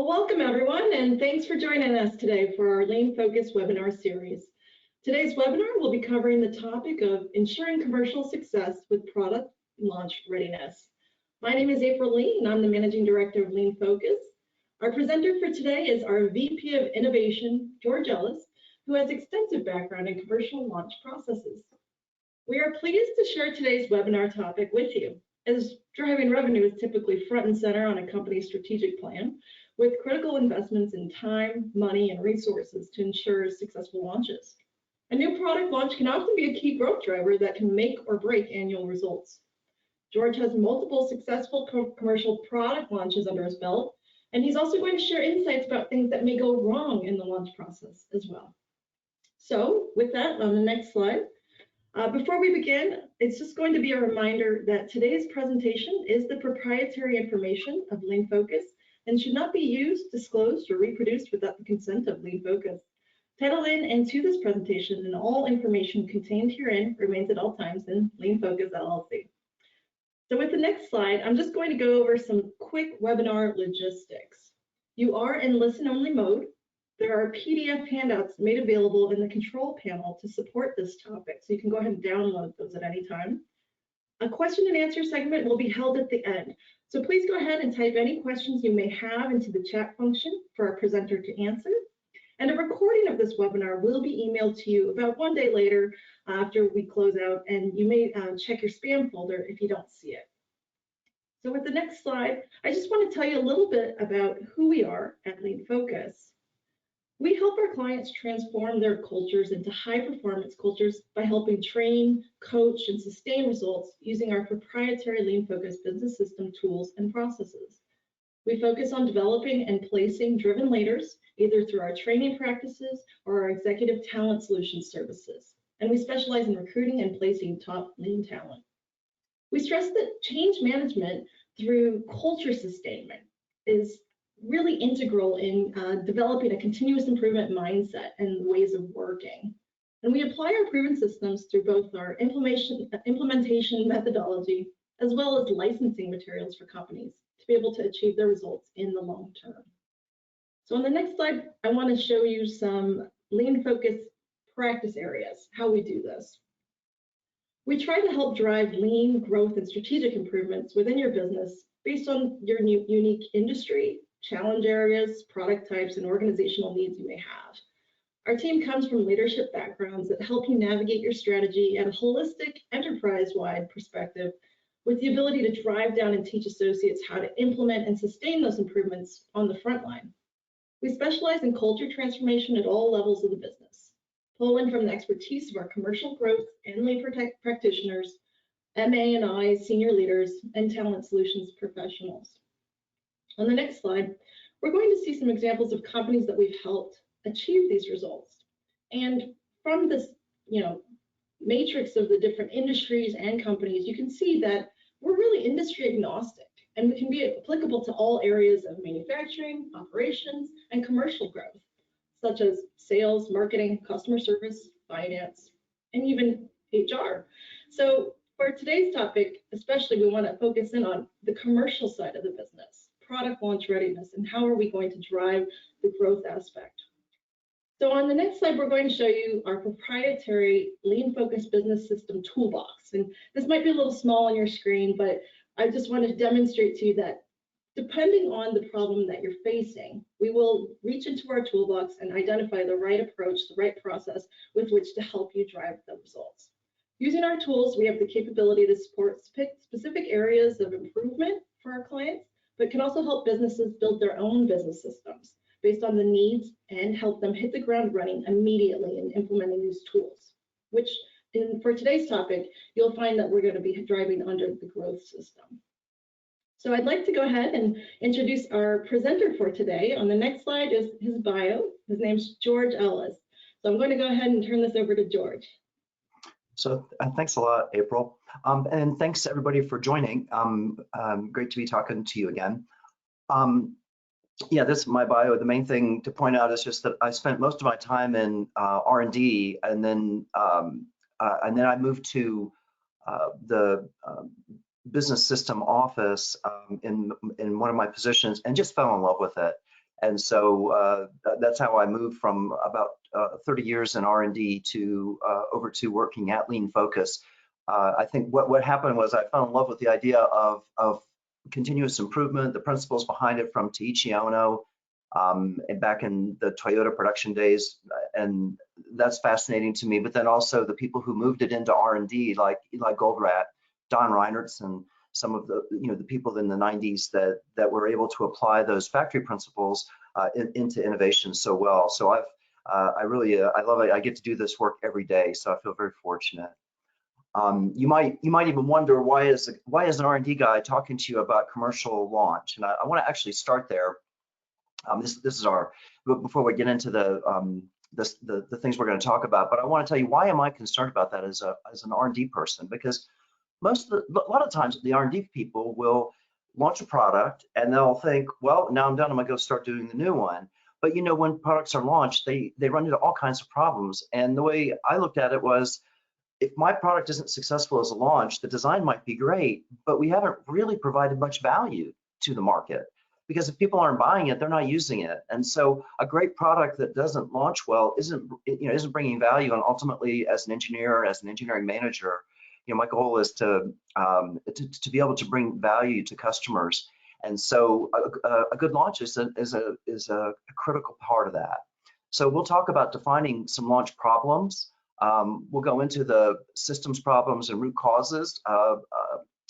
Well, welcome everyone, and thanks for joining us today for our Lean Focus webinar series. Today's webinar will be covering the topic of ensuring commercial success with product launch readiness. My name is April Lee, and I'm the Managing Director of Lean Focus. Our presenter for today is our VP of Innovation, George Ellis, who has extensive background in commercial launch processes. We are pleased to share today's webinar topic with you, as driving revenue is typically front and center on a company's strategic plan, with critical investments in time, money, and resources to ensure successful launches. A new product launch can often be a key growth driver that can make or break annual results. George has multiple successful commercial product launches under his belt, and he's also going to share insights about things that may go wrong in the launch process as well. So with that, on the next slide, before we begin, it's just going to be a reminder that today's presentation is the proprietary information of Lean Focus and should not be used, disclosed, or reproduced without the consent of Lean Focus. Titled in and to this presentation and all information contained herein remains at all times in Lean Focus LLC. So with the next slide, I'm just going to go over some quick webinar logistics. You are in listen-only mode. There are PDF handouts made available in the control panel to support this topic, so you can go ahead and download those at any time. A question and answer segment will be held at the end. So please go ahead and type any questions you may have into the chat function for our presenter to answer. And a recording of this webinar will be emailed to you about 1 day later after we close out, and you may check your spam folder if you don't see it. So with the next slide, I just want to tell you a little bit about who we are at Lean Focus. We help our clients transform their cultures into high-performance cultures by helping train, coach, and sustain results using our proprietary Lean Focus business system tools and processes. We focus on developing and placing driven leaders, either through our training practices or our executive talent solutions services. And we specialize in recruiting and placing top Lean talent. We stress that change management through culture sustainment is really integral in developing a continuous improvement mindset and ways of working. And we apply our proven systems through both our implementation methodology as well as licensing materials for companies to be able to achieve their results in the long term. So on the next slide, I want to show you some Lean Focus practice areas, how we do this. We try to help drive lean growth and strategic improvements within your business based on your unique industry, challenge areas, product types, and organizational needs you may have. Our team comes from leadership backgrounds that help you navigate your strategy at a holistic, enterprise-wide perspective with the ability to drive down and teach associates how to implement and sustain those improvements on the front line. We specialize in culture transformation at all levels of the business, pulling from the expertise of our commercial growth and lean practitioners, MA&I senior leaders, and talent solutions professionals. On the next slide, we're going to see some examples of companies that we've helped achieve these results. And from this, matrix of the different industries and companies, you can see that we're really industry agnostic, and we can be applicable to all areas of manufacturing, operations, and commercial growth, such as sales, marketing, customer service, finance, and even HR. So for today's topic, especially, we want to focus in on the commercial side of the business, product launch readiness, and how are we going to drive the growth aspect. So on the next slide, we're going to show you our proprietary Lean Focus Business System Toolbox. And this might be a little small on your screen, but I just want to demonstrate to you that depending on the problem that you're facing, we will reach into our toolbox and identify the right approach, the right process with which to help you drive the results. Using our tools, we have the capability to support specific areas of improvement for our clients, but can also help businesses build their own business systems based on the needs and help them hit the ground running immediately in implementing these tools, which for today's topic, you'll find that we're going to be driving under the growth system. So I'd like to go ahead and introduce our presenter for today. On the next slide is his bio. His name's George Ellis. So I'm going to go ahead and turn this over to George. So thanks a lot, April. And thanks everybody for joining. Great to be talking to you again. Yeah, this is my bio. The main thing to point out is just that I spent most of my time in R&D, and then I moved to the Business System Office in one of my positions, and just fell in love with it. And so that's how I moved from about 30 years in R&D to over to working at Lean Focus. I think what happened was I fell in love with the idea of continuous improvement, the principles behind it from Taiichi Ono, and back in the Toyota production days, and that's fascinating to me. But then also the people who moved it into R&D, like Eli Goldratt, Don Reinertz, and some of the the people in the 90s that were able to apply those factory principles into innovation so well. So I really love it. I get to do this work every day, so I feel very fortunate. You might even wonder why is an R&D guy talking to you about commercial launch, and I want to actually start there. This is before we get into the things we're going to talk about, but I want to tell you why am I concerned about that as an R&D person, because a lot of times the R&D people will launch a product and they'll think, well, now I'm done, I'm gonna go start doing the new one. But when products are launched, they run into all kinds of problems. And the way I looked at it was, if my product isn't successful as a launch, the design might be great, but we haven't really provided much value to the market, because if people aren't buying it, they're not using it. And so a great product that doesn't launch well isn't bringing value. And ultimately, as an engineer, as an engineering manager, my goal is to be able to bring value to customers. And so a good launch is a critical part of that. So we'll talk about defining some launch problems. We'll go into the systems problems and root causes,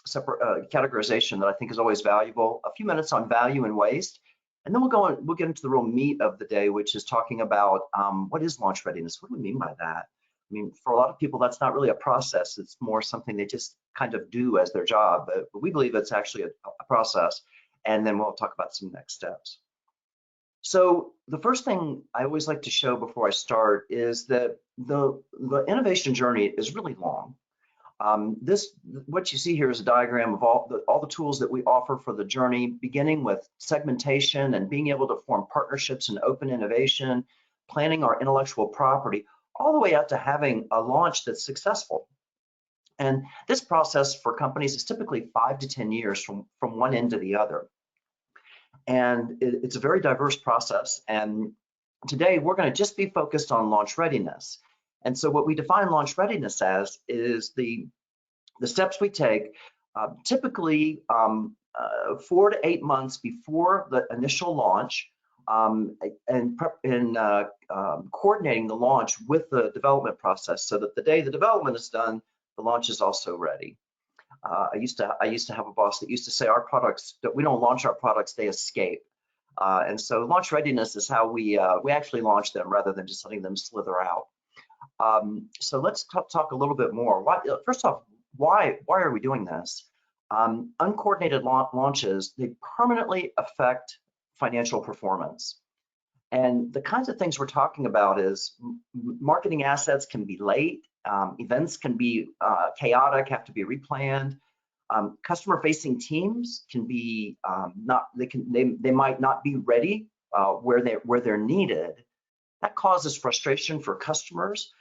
separate categorization that I think is always valuable. A few minutes on value and waste, and then we'll get into the real meat of the day, which is talking about what is launch readiness. What do we mean by that? I mean, for a lot of people, that's not really a process. It's more something they just kind of do as their job, but we believe it's actually a process. And then we'll talk about some next steps. So the first thing I always like to show before I start is that the innovation journey is really long. What you see here is a diagram of all the tools that we offer for the journey, beginning with segmentation and being able to form partnerships and open innovation, planning our intellectual property, all the way out to having a launch that's successful. And this process for companies is typically 5 to 10 years from one end to the other. And it's a very diverse process. And today we're going to just be focused on launch readiness. And so what we define launch readiness as is the steps we take typically 4 to 8 months before the initial launch, and coordinating the launch with the development process, so that the day the development is done, the launch is also ready. I used to have a boss that used to say, our products, that we don't launch our products, they escape. And so launch readiness is how we actually launch them rather than just letting them slither out. So let's talk a little bit more. First off, why are we doing this? Uncoordinated launches, they permanently affect financial performance. And the kinds of things we're talking about is marketing assets can be late, events can be chaotic, have to be replanned. Customer-facing teams can be they might not be ready where they're needed. That causes frustration for customers,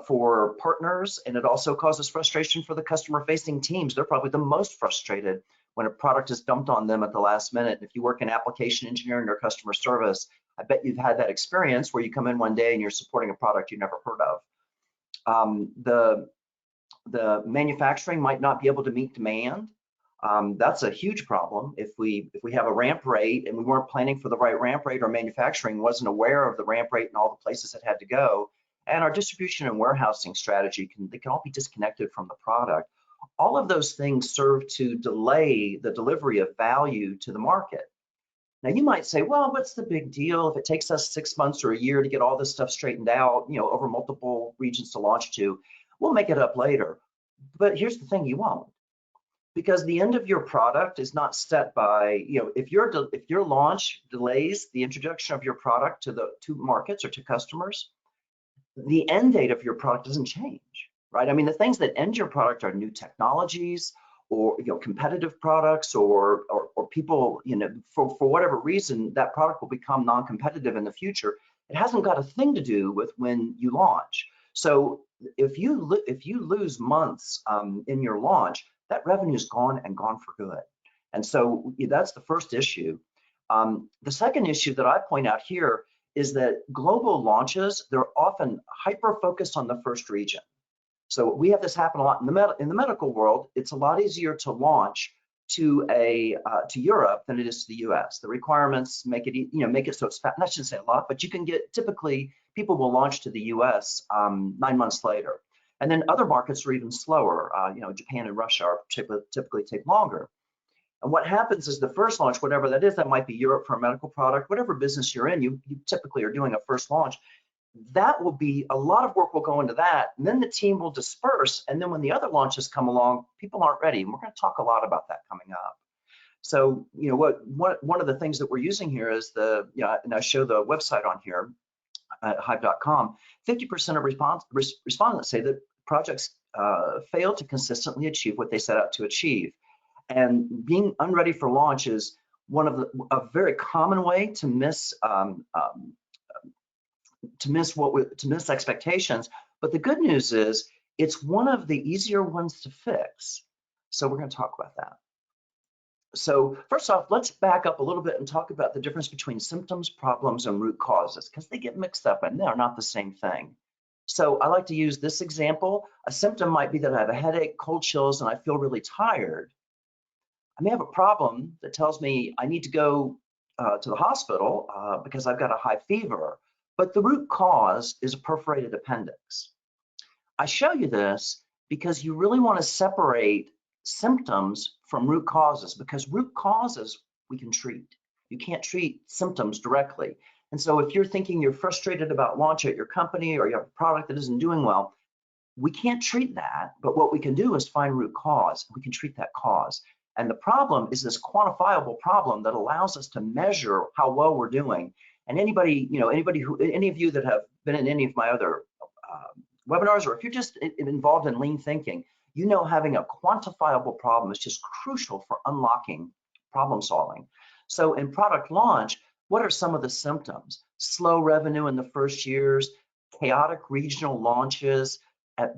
for partners, and it also causes frustration for the customer-facing teams. They're probably the most frustrated when a product is dumped on them at the last minute. If you work in application engineering or customer service, I bet you've had that experience where you come in one day and you're supporting a product you never heard of. The manufacturing might not be able to meet demand. That's a huge problem. If we have a ramp rate and we weren't planning for the right ramp rate, or manufacturing wasn't aware of the ramp rate and all the places it had to go, and our distribution and warehousing strategy they can all be disconnected from the product. All of those things serve to delay the delivery of value to the market. Now you might say, well, what's the big deal if it takes us 6 months or a year to get all this stuff straightened out, over multiple regions to launch to? We'll make it up later. But here's the thing, you won't. Because the end of your product is not set by, if your launch delays the introduction of your product to markets or to customers, the end date of your product doesn't change, right? I mean, the things that end your product are new technologies, or competitive products, or people, for whatever reason, that product will become non-competitive in the future. It hasn't got a thing to do with when you launch. So if you lose months in your launch, that revenue is gone, and gone for good. And so that's the first issue. The second issue that I point out here is that global launches, they're often hyper-focused on the first region. So we have this happen a lot in the medical world. It's a lot easier to launch to Europe than it is to the U.S. The requirements make it so it's fast. I shouldn't say a lot, but you can get, typically people will launch to the U.S. 9 months later, and then other markets are even slower. Japan and Russia are typically take longer. And what happens is the first launch, whatever that is, that might be Europe for a medical product, whatever business you're in, you typically are doing a first launch. That will be, a lot of work will go into that, and then the team will disperse, and then when the other launches come along, people aren't ready, and we're going to talk a lot about that coming up. So, one of the things that we're using here is and I show the website on here at hive.com, 50% of respondents say that projects fail to consistently achieve what they set out to achieve. And being unready for launch is a very common way to miss expectations. But the good news is it's one of the easier ones to fix. So we're going to talk about that. So first off, let's back up a little bit and talk about the difference between symptoms, problems, and root causes, because they get mixed up and they're not the same thing. So I like to use this example. A symptom might be that I have a headache, cold chills, and I feel really tired. I may have a problem that tells me I need to go to the hospital because I've got a high fever, but the root cause is a perforated appendix. I show you this because you really want to separate symptoms from root causes, because root causes we can treat. You can't treat symptoms directly. And so if you're thinking you're frustrated about launch at your company, or you have a product that isn't doing well, we can't treat that, but what we can do is find root cause. We can treat that cause. And the problem is this quantifiable problem that allows us to measure how well we're doing. And any of you that have been in any of my other webinars, or if you're just involved in lean thinking, having a quantifiable problem is just crucial for unlocking problem solving. So in product launch, what are some of the symptoms? Slow revenue in the first years, chaotic regional launches,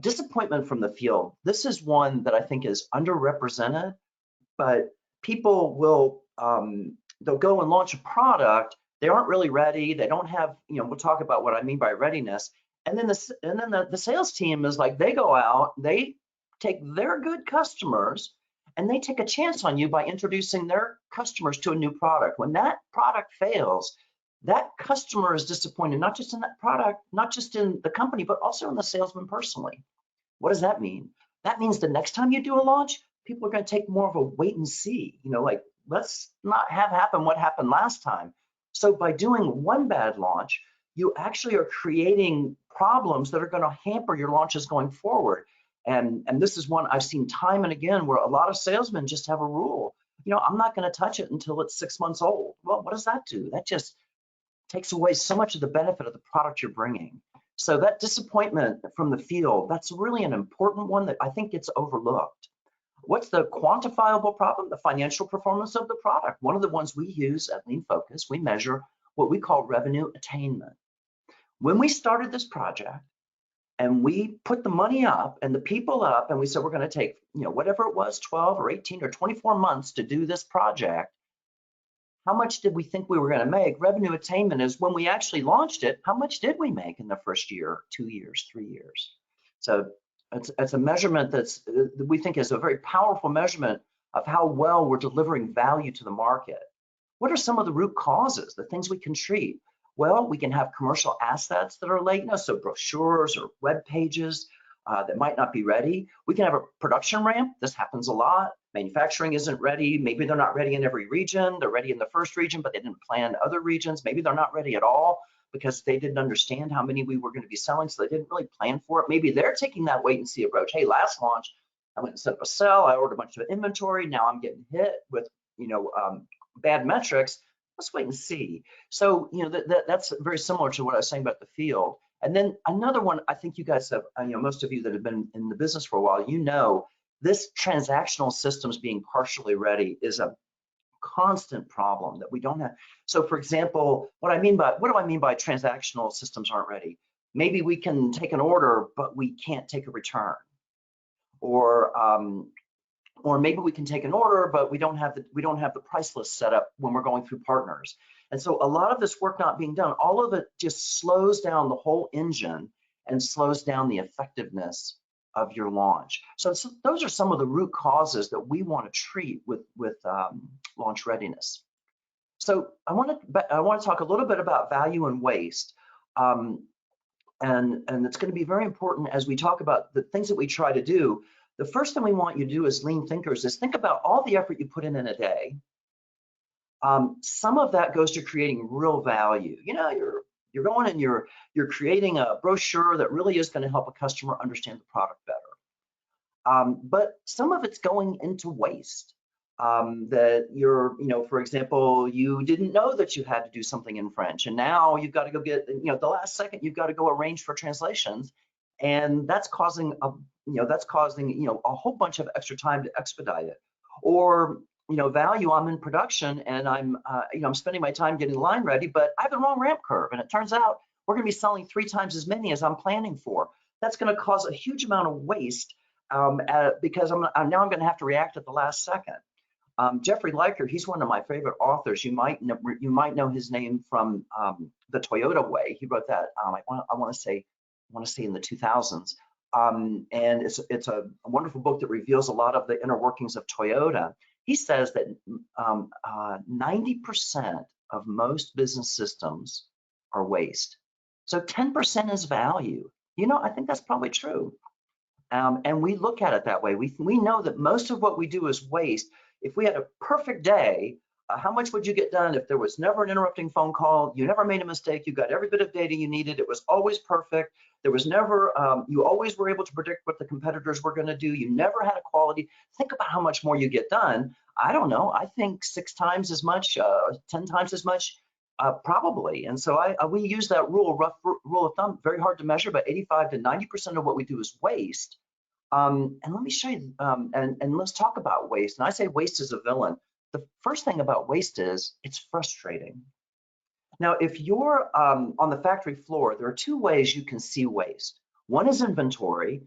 disappointment from the field. This is one that I think is underrepresented, but people will, they'll go and launch a product, they aren't really ready, they don't have, we'll talk about what I mean by readiness. And then the sales team is like, they go out, they take their good customers and they take a chance on you by introducing their customers to a new product. When that product fails, that customer is disappointed, not just in that product, not just in the company, but also in the salesman personally. What does that mean? That means the next time you do a launch, people are going to take more of a wait and see, like, let's not have happen what happened last time. So by doing one bad launch, you actually are creating problems that are going to hamper your launches going forward. And this is one I've seen time and again where a lot of salesmen just have a rule. I'm not going to touch it until it's 6 months old. Well, what does that do? That just takes away so much of the benefit of the product you're bringing. So that disappointment from the field, that's really an important one that I think gets overlooked. What's the quantifiable problem? The financial performance of the product. One of the ones we use at Lean Focus, we measure what we call revenue attainment. When we started this project and we put the money up and the people up and we said we're going to take, whatever it was, 12 or 18 or 24 months to do this project, how much did we think we were going to make? Revenue attainment is when we actually launched it, how much did we make in the first year, 2 years, 3 years? So it's a measurement that we think is a very powerful measurement of how well we're delivering value to the market. What are some of the root causes, the things we can treat? Well, we can have commercial assets that are late, so brochures or web pages that might not be ready. We can have a production ramp. This happens a lot. Manufacturing isn't ready. Maybe they're not ready in every region. They're ready in the first region, but they didn't plan other regions. Maybe they're not ready at all because they didn't understand how many we were going to be selling, so they didn't really plan for it. Maybe they're taking that wait and see approach. Hey, last launch, I went and set up a sell. I ordered a bunch of inventory. Now I'm getting hit with, bad metrics. Let's wait and see. So, that's very similar to what I was saying about the field. And then another one, I think you guys have, most of you that have been in the business for a while, this transactional systems being partially ready is a constant problem that we don't have. So for example, what do I mean by transactional systems aren't ready? Maybe we can take an order, but we can't take a return. Or Or maybe we can take an order, but we don't have the price list set up when we're going through partners. And so a lot of this work not being done, all of it just slows down the whole engine and slows down the effectiveness of your launch. So those are some of the root causes that we want to treat with launch readiness. So I want to talk a little bit about value and waste. And it's going to be very important as we talk about the things that we try to do. The first thing we want you to do as lean thinkers is think about all the effort you put in a day. Some of that goes to creating real value. You know, you're going and you're creating a brochure that really is going to help a customer understand the product better. But some of it's going into waste. That you're, for example, you didn't know that you had to do something in French, and now you've got to go get, the last second you've got to go arrange for translations, and that's causing a whole bunch of extra time to expedite it. Or value, I'm in production and I'm spending my time getting line ready, but I have the wrong ramp curve, and it turns out we're going to be selling 3 times as many as I'm planning for. That's going to cause a huge amount of waste because now I'm going to have to react at the last second. Jeffrey Liker, he's one of my favorite authors. You might know his name from The Toyota Way. He wrote that. I want to say in the 2000s. And it's a wonderful book that reveals a lot of the inner workings of Toyota. He says that 90% of most business systems are waste. So 10% is value. I think that's probably true. And we look at it that way. We know that most of what we do is waste. If we had a perfect day, how much would you get done if there was never an interrupting phone call? You never made a mistake. You got every bit of data you needed. It was always perfect. There was never, you always were able to predict what the competitors were going to do. You never had a quality. Think about how much more you get done. I don't know. I think 6 times as much, 10 times as much, probably. And so we use that rough rule of thumb, very hard to measure, but 85 to 90% of what we do is waste. And let me show you, and let's talk about waste. And I say waste is a villain. The first thing about waste is it's frustrating. Now, if you're on the factory floor, there are 2 ways you can see waste. One is inventory,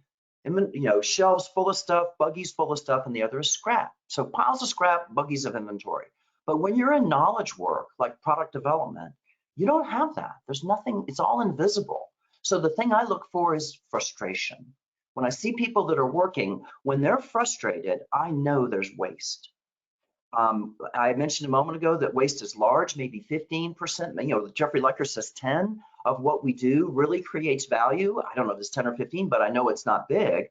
shelves full of stuff, buggies full of stuff, and the other is scrap. So piles of scrap, buggies of inventory. But when you're in knowledge work, like product development, you don't have that. There's nothing, it's all invisible. So the thing I look for is frustration. When I see people that are working, when they're frustrated, I know there's waste. I mentioned a moment ago that waste is large, maybe 15%. Jeffrey Liker says 10 of what we do really creates value. I don't know if it's 10 or 15, but I know it's not big.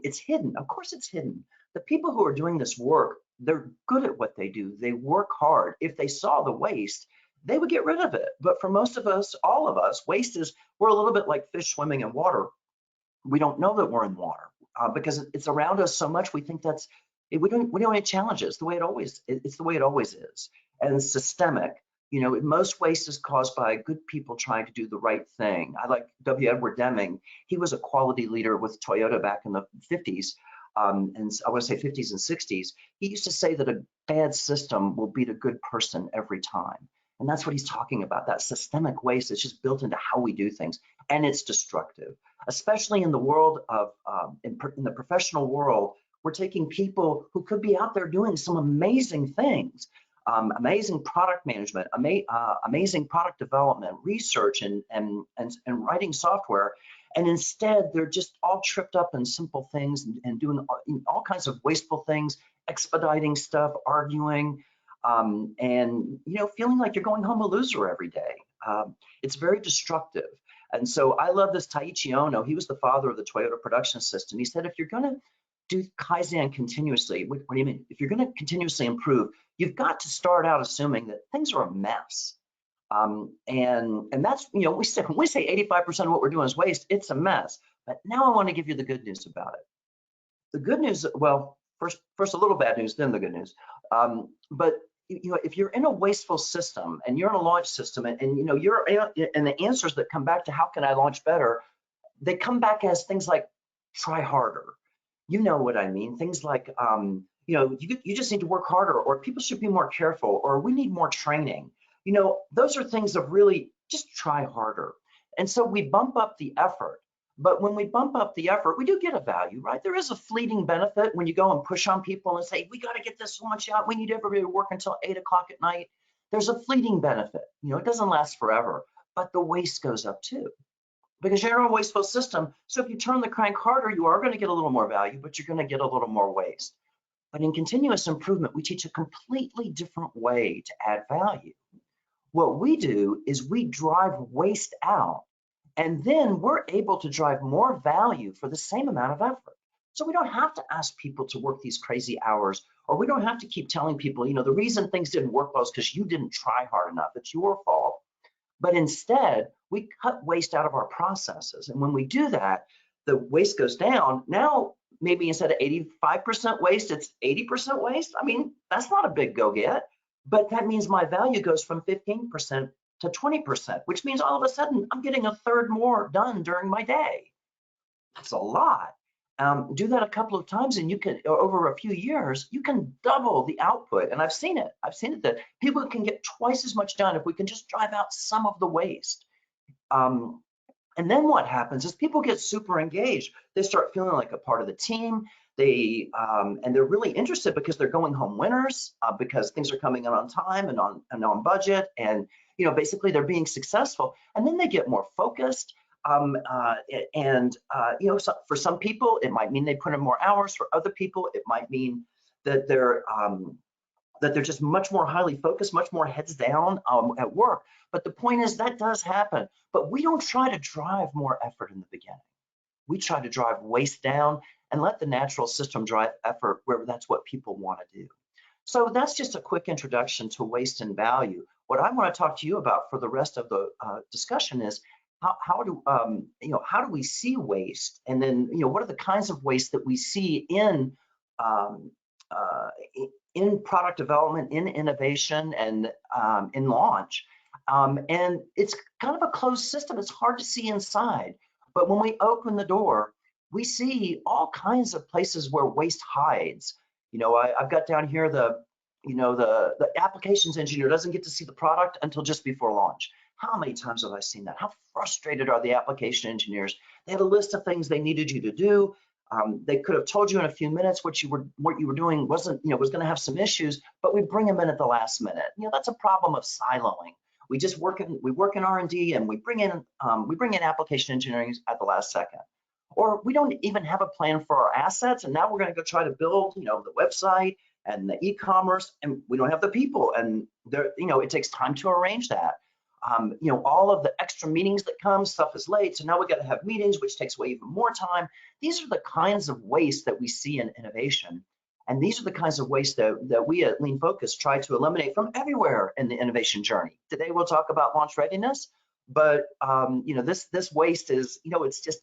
It's hidden. Of course, it's hidden. The people who are doing this work, they're good at what they do. They work hard. If they saw the waste, they would get rid of it. But for most of us, all of us, waste is, we're a little bit like fish swimming in water. We don't know that we're in water because it's around us so much. We think we don't have challenges. It's the way it always is. And it's systemic. Most waste is caused by good people trying to do the right thing. I like W. Edward Deming. He was a quality leader with Toyota back in the 50s. And I want to say 50s and 60s. He used to say that a bad system will beat a good person every time. And that's what he's talking about, that systemic waste that's just built into how we do things. And it's destructive, especially in the world of, in the professional world. We're taking people who could be out there doing some amazing things, amazing product management, amazing product development, research, and writing software. And instead, they're just all tripped up in simple things and doing all kinds of wasteful things, expediting stuff, arguing, and feeling like you're going home a loser every day. It's very destructive. And so I love this Taiichi Ohno. He was the father of the Toyota production system. He said, if you're going to do Kaizen continuously, what do you mean? If you're going to continuously improve, you've got to start out assuming that things are a mess. And that's, when we say 85% of what we're doing is waste, it's a mess. But now I want to give you the good news about it. The good news, well, first a little bad news, then the good news. But if you're in a wasteful system and you're in a launch system and the answers that come back to how can I launch better, they come back as things like try harder. You know what I mean? Things like, you just need to work harder, or people should be more careful, or we need more training. Those are things of really just try harder. And so we bump up the effort. But when we bump up the effort, we do get a value, right? There is a fleeting benefit when you go and push on people and say, we got to get this so much out. We need everybody to work until 8 o'clock at night. There's a fleeting benefit. It doesn't last forever, but the waste goes up too, because you're in a wasteful system. So if you turn the crank harder, you are going to get a little more value, but you're going to get a little more waste. But in continuous improvement, we teach a completely different way to add value. What we do is we drive waste out, and then we're able to drive more value for the same amount of effort. So we don't have to ask people to work these crazy hours, or we don't have to keep telling people, the reason things didn't work well is because you didn't try hard enough. It's your fault. But instead, we cut waste out of our processes. And when we do that, the waste goes down. Now, maybe instead of 85% waste, it's 80% waste. I mean, that's not a big go get, but that means my value goes from 15% to 20%, which means all of a sudden I'm getting a third more done during my day. That's a lot. Do that a couple of times and you can, over a few years, you can double the output. And I've seen it. I've seen it that people can get twice as much done if we can just drive out some of the waste. And then what happens is people get super engaged. They start feeling like a part of the team. And they're really interested because they're going home winners, because things are coming in on time and on budget, and basically they're being successful. And then they get more focused. So for some people, it might mean they put in more hours. For other people, it might mean that they're just much more highly focused, much more heads down at work. But the point is that does happen. But we don't try to drive more effort in the beginning. We try to drive waste down and let the natural system drive effort where that's what people want to do. So that's just a quick introduction to waste and value. What I want to talk to you about for the rest of the discussion is how do we see waste, and then what are the kinds of waste that we see in product development, in innovation, and in launch. And it's kind of a closed system. It's hard to see inside, but when we open the door, we see all kinds of places where waste hides. I've got down here the applications engineer doesn't get to see the product until just before launch. How many times have I seen that? How frustrated are the application engineers? They had a list of things they needed you to do. They could have told you in a few minutes what you were doing was going to have some issues, but we bring them in at the last minute. That's a problem of siloing. We work in R&D and we bring in application engineering at the last second. Or we don't even have a plan for our assets, and now we're going to go try to build, the website and the e-commerce, and we don't have the people, and it takes time to arrange that. All of the extra meetings that come, stuff is late, so now we got to have meetings, which takes away even more time. These are the kinds of waste that we see in innovation, and these are the kinds of waste that we at Lean Focus try to eliminate from everywhere in the innovation journey. Today we'll talk about launch readiness, but this waste is,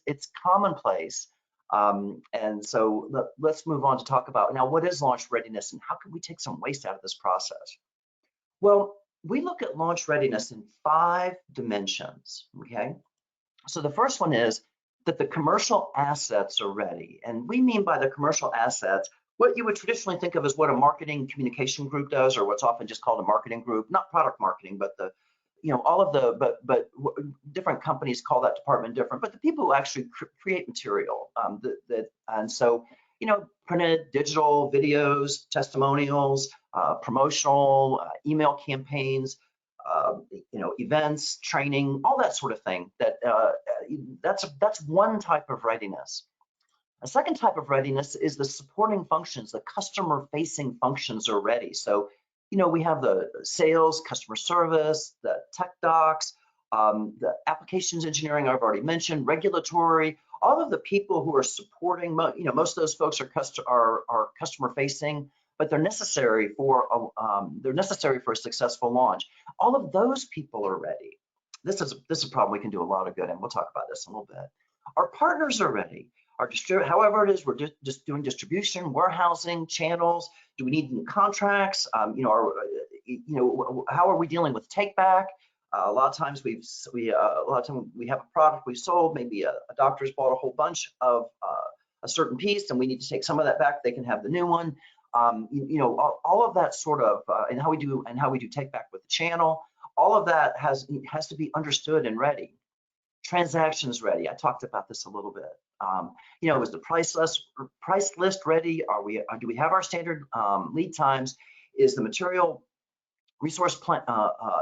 it's commonplace. And so let's move on to talk about now what is launch readiness and how can we take some waste out of this process. Well, we look at launch readiness in 5 dimensions, okay? So the first one is that the commercial assets are ready. And we mean by the commercial assets, what you would traditionally think of as what a marketing communication group does, or what's often just called a marketing group, not product marketing, but but different companies call that department different, but the people who actually create material, and so, printed, digital, videos, testimonials, promotional, email campaigns, events, training, all that sort of thing. That's one type of readiness. A second type of readiness is the supporting functions, the customer-facing functions are ready. So, we have the sales, customer service, the tech docs, the applications engineering I've already mentioned, regulatory, all of the people who are supporting, most of those folks are customer facing, but they're necessary for a successful launch. All of those people are ready. This is a problem we can do a lot of good, and we'll talk about this in a little bit. Our partners are ready. However it is, we're just doing distribution, warehousing, channels. Do we need new contracts? How are we dealing with take back? A lot of times we have a product we've sold. Maybe a doctor's bought a whole bunch of a certain piece, and we need to take some of that back. They can have the new one. All of that sort of and how we do take back with the channel. All of that has to be understood and ready. Transactions ready. I talked about this a little bit. You know, is the price list ready? Do we have our standard lead times? Is the material resource plan,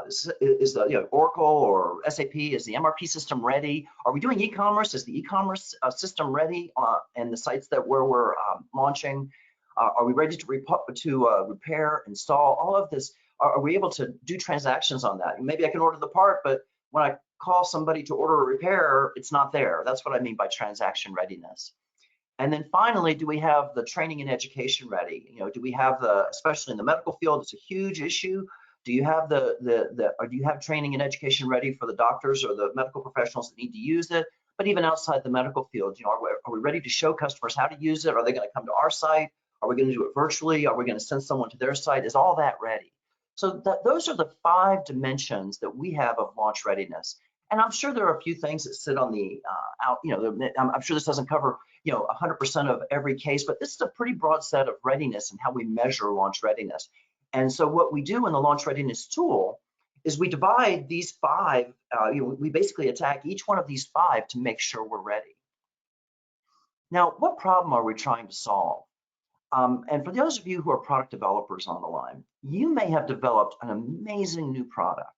is the Oracle or SAP, is the MRP system ready? Are we doing e-commerce? Is the e-commerce system ready and the sites that where we're launching? Are we ready to repair, install, all of this? Are we able to do transactions on that? Maybe I can order the part, but when I call somebody to order a repair, it's not there. That's what I mean by transaction readiness. And then finally, do we have the training and education ready? You know, do we have especially in the medical field, it's a huge issue. Do you have or do you have training and education ready for the doctors or the medical professionals that need to use it? But even outside the medical field, you know, are we ready to show customers how to use it? Are they going to come to our site? Are we going to do it virtually? Are we going to send someone to their site? Is all that ready? So those are the 5 dimensions that we have of launch readiness. And I'm sure there are a few things that sit on the I'm sure this doesn't cover 100% of every case, but this is a pretty broad set of readiness and how we measure launch readiness. And so what we do in the launch readiness tool is we divide these 5. We basically attack each one of these 5 to make sure we're ready. Now, what problem are we trying to solve? And for those of you who are product developers on the line, you may have developed an amazing new product.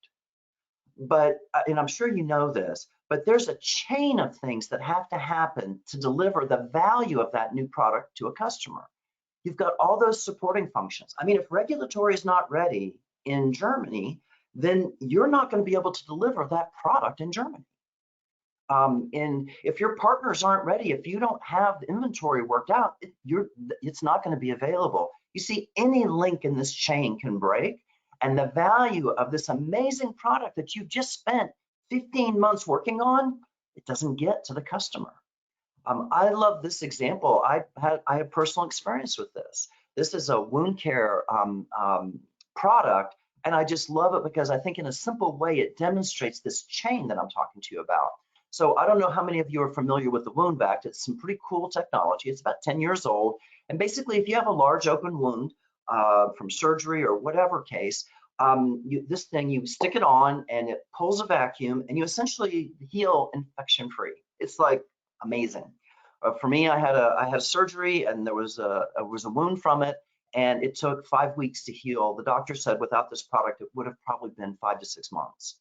But, and I'm sure you know this, but there's a chain of things that have to happen to deliver the value of that new product to a customer. You've got all those supporting functions. I mean, if regulatory is not ready in Germany, then you're not going to be able to deliver that product in Germany. And if your partners aren't ready, if you don't have the inventory worked out, it's not going to be available. You see, any link in this chain can break. And the value of this amazing product that you just spent 15 months working on, it doesn't get to the customer. I love this example. I have personal experience with this. This is a wound care product, and I just love it because I think in a simple way it demonstrates this chain that I'm talking to you about. So I don't know how many of you are familiar with the wound vac. It's some pretty cool technology. It's about 10 years old, and basically if you have a large open wound from surgery or whatever case, this thing, you stick it on and it pulls a vacuum and you essentially heal infection free. It's like amazing. For me, I had a surgery and there was a wound from it, and it took 5 weeks to heal. The doctor said without this product, it would have probably been 5 to 6 months.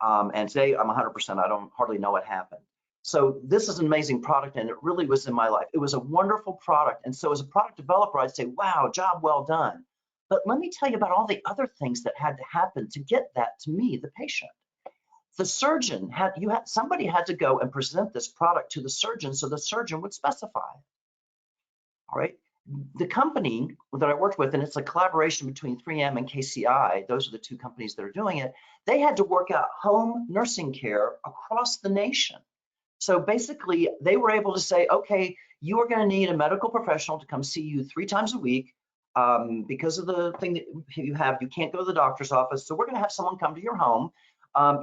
And today I'm 100%. I don't hardly know what happened. So this is an amazing product, and it really was in my life. It was a wonderful product. And so as a product developer, I'd say, wow, job well done. But let me tell you about all the other things that had to happen to get that to me, the patient. The surgeon somebody had to go and present this product to the surgeon so the surgeon would specify it. All right. The company that I worked with, and it's a collaboration between 3M and KCI, those are the 2 companies that are doing it, they had to work out home nursing care across the nation. So basically, they were able to say, okay, you are going to need a medical professional to come see you 3 times a week because of the thing that you have. You can't go to the doctor's office, so we're going to have someone come to your home.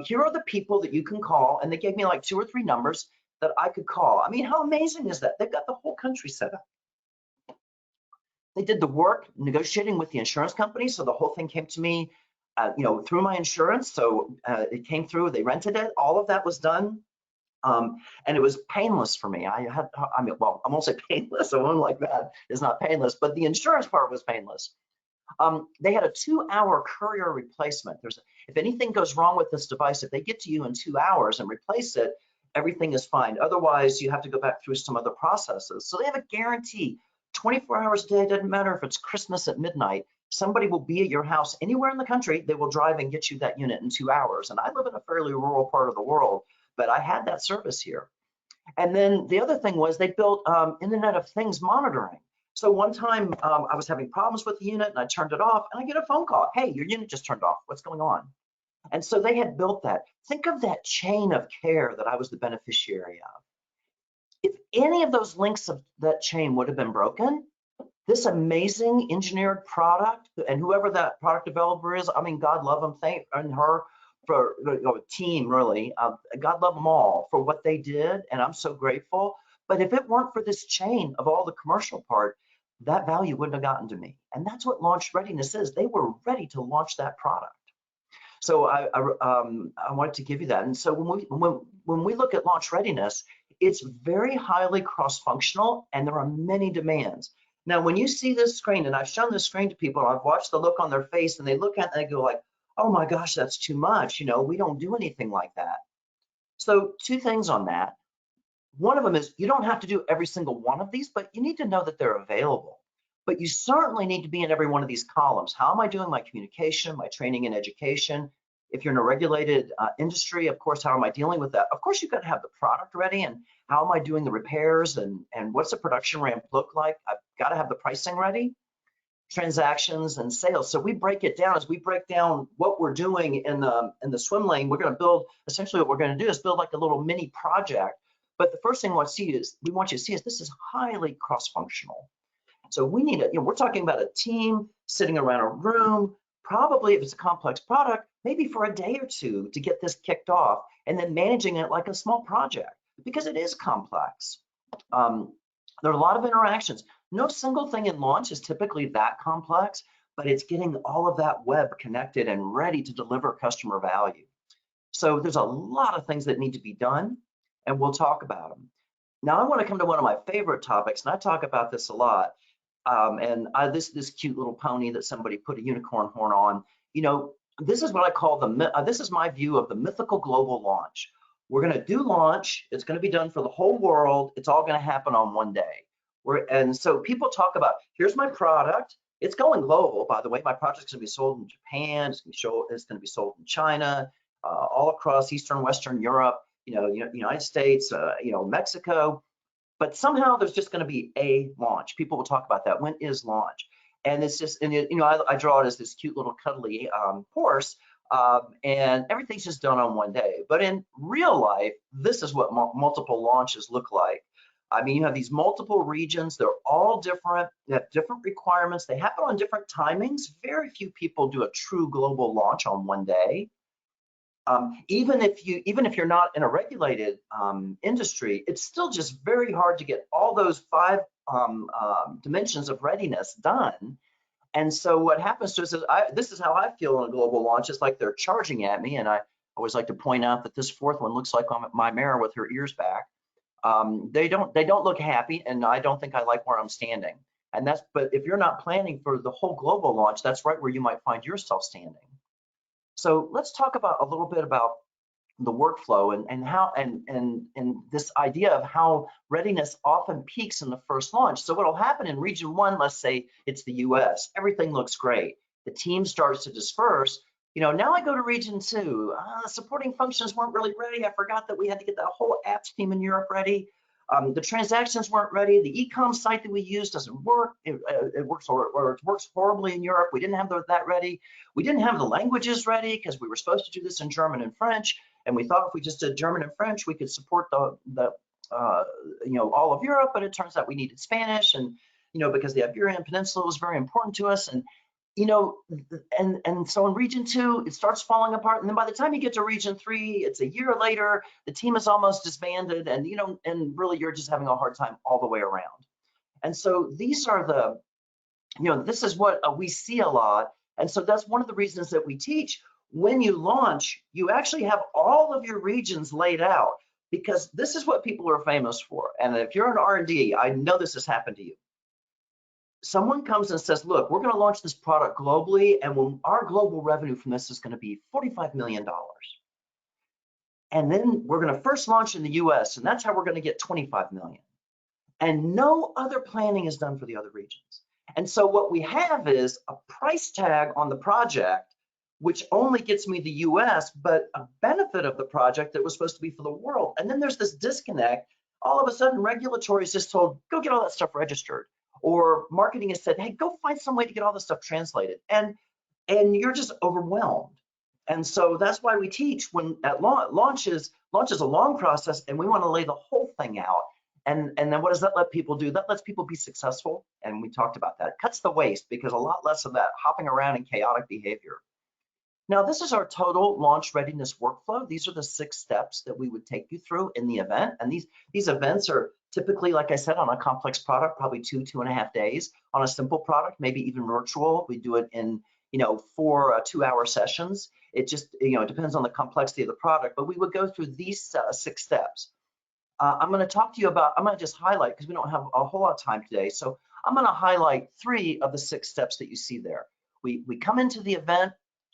Here are the people that you can call, and they gave me like 2 or 3 numbers that I could call. I mean, how amazing is that? They've got the whole country set up. They did the work negotiating with the insurance company, so the whole thing came to me, through my insurance. So it came through. They rented it. All of that was done, and it was painless for me. I won't say painless. A wound like that is not painless, but the insurance part was painless. They had a 2-hour courier replacement. If anything goes wrong with this device, if they get to you in 2 hours and replace it, everything is fine. Otherwise, you have to go back through some other processes. So they have a guarantee. 24 hours a day, doesn't matter if it's Christmas at midnight, somebody will be at your house anywhere in the country. They will drive and get you that unit in 2 hours. And I live in a fairly rural part of the world, but I had that service here. And then the other thing was they built Internet of Things monitoring. So one time I was having problems with the unit and I turned it off and I get a phone call. Hey, your unit just turned off. What's going on? And so they had built that. Think of that chain of care that I was the beneficiary of. If any of those links of that chain would have been broken, this amazing engineered product, and whoever that product developer is, I mean, God love them, and her, for team really, God love them all for what they did, and I'm so grateful. But if it weren't for this chain of all the commercial part, that value wouldn't have gotten to me. And that's what launch readiness is. They were ready to launch that product. So I wanted to give you that. And so when we look at launch readiness, it's very highly cross-functional, and there are many demands. Now, when you see this screen, and I've shown this screen to people, and I've watched the look on their face, and they look at it and they go like, oh my gosh, that's too much. You know, we don't do anything like that. So 2 things on that. One of them is you don't have to do every single one of these, but you need to know that they're available. But you certainly need to be in every one of these columns. How am I doing my communication, my training and education? If you're in a regulated industry, of course, how am I dealing with that? Of course, you've got to have the product ready, and how am I doing the repairs, and what's the production ramp look like? I've got to have the pricing ready, transactions and sales. So we break it down as we break down what we're doing in the swim lane. We're going to build, essentially what we're going to do is build like a little mini project. But the first thing we want you to see is this is highly cross-functional. So we need we're talking about a team sitting around a room, probably if it's a complex product, maybe for a day or 2 to get this kicked off, and then managing it like a small project because it is complex. There are a lot of interactions. No single thing in launch is typically that complex, but it's getting all of that web connected and ready to deliver customer value. So there's a lot of things that need to be done, and we'll talk about them. Now I want to come to one of my favorite topics, and I talk about this a lot. This cute little pony that somebody put a unicorn horn on, you know, this is what I call this is my view of the mythical global launch. We're going to do launch. It's going to be done for the whole world. It's all going to happen on one day. And so people talk about, here's my product. It's going global, by the way. My product's going to be sold in Japan. It's going to be sold in China, all across Eastern, Western Europe, United States, Mexico. But somehow there's just going to be a launch. People will talk about that. When is launch? And it's just, I draw it as this cute little cuddly horse, and everything's just done on one day. But in real life, this is what multiple launches look like. I mean, you have these multiple regions. They're all different. They have different requirements. They happen on different timings. Very few people do a true global launch on one day. Even if you're not in a regulated industry, it's still just very hard to get all those 5 dimensions of readiness done. And so what happens to us is, this is how I feel in a global launch. It's like they're charging at me, and I always like to point out that this 4th one looks like my mare with her ears back. They don't look happy, and I don't think I like where I'm standing. But if you're not planning for the whole global launch, that's right where you might find yourself standing. So let's talk about a little bit about the workflow and how and this idea of how readiness often peaks in the first launch. So what'll happen in region 1, let's say it's the US, everything looks great. The team starts to disperse. Now I go to region 2, supporting functions weren't really ready. I forgot that we had to get that whole apps team in Europe ready. The transactions weren't ready. The e-com site that we use doesn't work. It works horribly in Europe. We didn't have that ready. We didn't have the languages ready because we were supposed to do this in German and French, and we thought if we just did German and French, we could support all of Europe. But it turns out we needed Spanish, and because the Iberian Peninsula was very important to us, and so in region 2, it starts falling apart. And then by the time you get to region 3, it's a year later, the team is almost disbanded, and and really you're just having a hard time all the way around. And so these are this is what we see a lot. And so that's one of the reasons that we teach when you launch, you actually have all of your regions laid out, because this is what people are famous for. And if you're in R&D, I know this has happened to you. Someone comes and says, look, we're going to launch this product globally, and our global revenue from this is going to be $45 million. And then we're going to first launch in the US, and that's how we're going to get 25 million. And no other planning is done for the other regions. And so what we have is a price tag on the project, which only gets me the US, but a benefit of the project that was supposed to be for the world. And then there's this disconnect. All of a sudden, regulatory is just told, go get all that stuff registered. Or marketing has said, hey, go find some way to get all this stuff translated. And you're just overwhelmed. And so that's why we teach when at launch is a long process, and we want to lay the whole thing out. And then what does that let people do? That lets people be successful. And we talked about that. It cuts the waste, because a lot less of that hopping around and chaotic behavior. Now, this is our total launch readiness workflow. These are the 6 steps that we would take you through in the event. And these events are typically, like I said, on a complex product, probably 2.5 days. On a simple product, maybe even virtual. We do it in for 2-hour sessions. It just, it depends on the complexity of the product, but we would go through these 6 steps. I'm going to talk to you about, I'm going to just highlight, because we don't have a whole lot of time today. So I'm going to highlight 3 of the 6 steps that you see there. We come into the event,